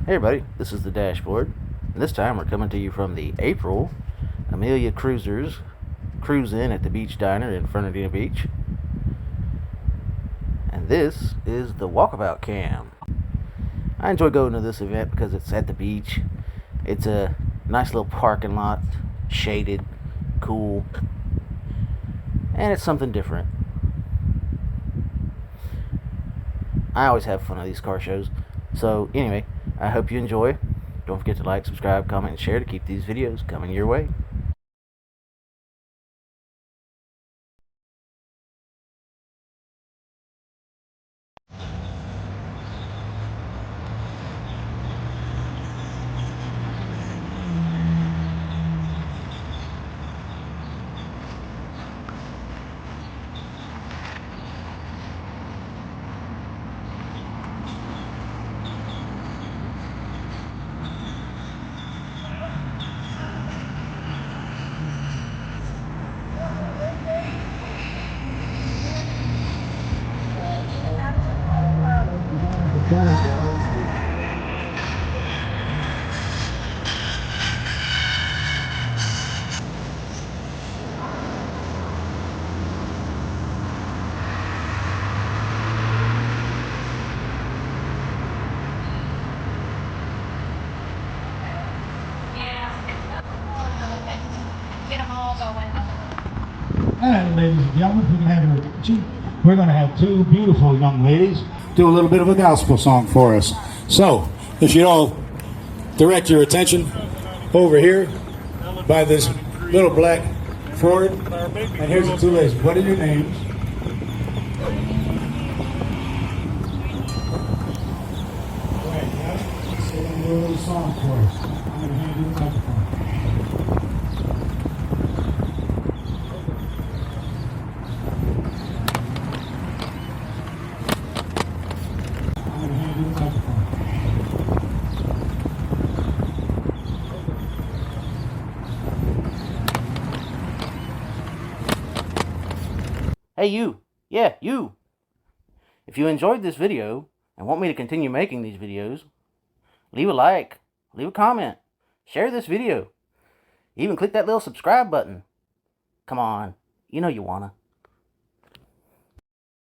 Hey everybody, this is the dashboard, and this time we're coming to you from the April Amelia Cruisers Cruise In at the Beach Diner in Fernandina Beach. And this is the Walkabout cam. I enjoy going to this event because it's at the beach. It's a nice little parking lot, shaded, cool, and it's something different. I always have fun at these car shows. So anyway, I hope you enjoy. Don't forget to like, subscribe, comment, and share to keep these videos coming your way. And ladies and gentlemen, we're going to have two beautiful young ladies do a little bit of a gospel song for us. So, if you'd all direct your attention over here by this little black Ford. And here's the two ladies. What are your names? So we're going to do a little song for us. I'm going to hand you the microphone. Hey you! Yeah, you! If you enjoyed this video and want me to continue making these videos, leave a like, leave a comment, share this video, even click that little subscribe button. Come on, you know you wanna.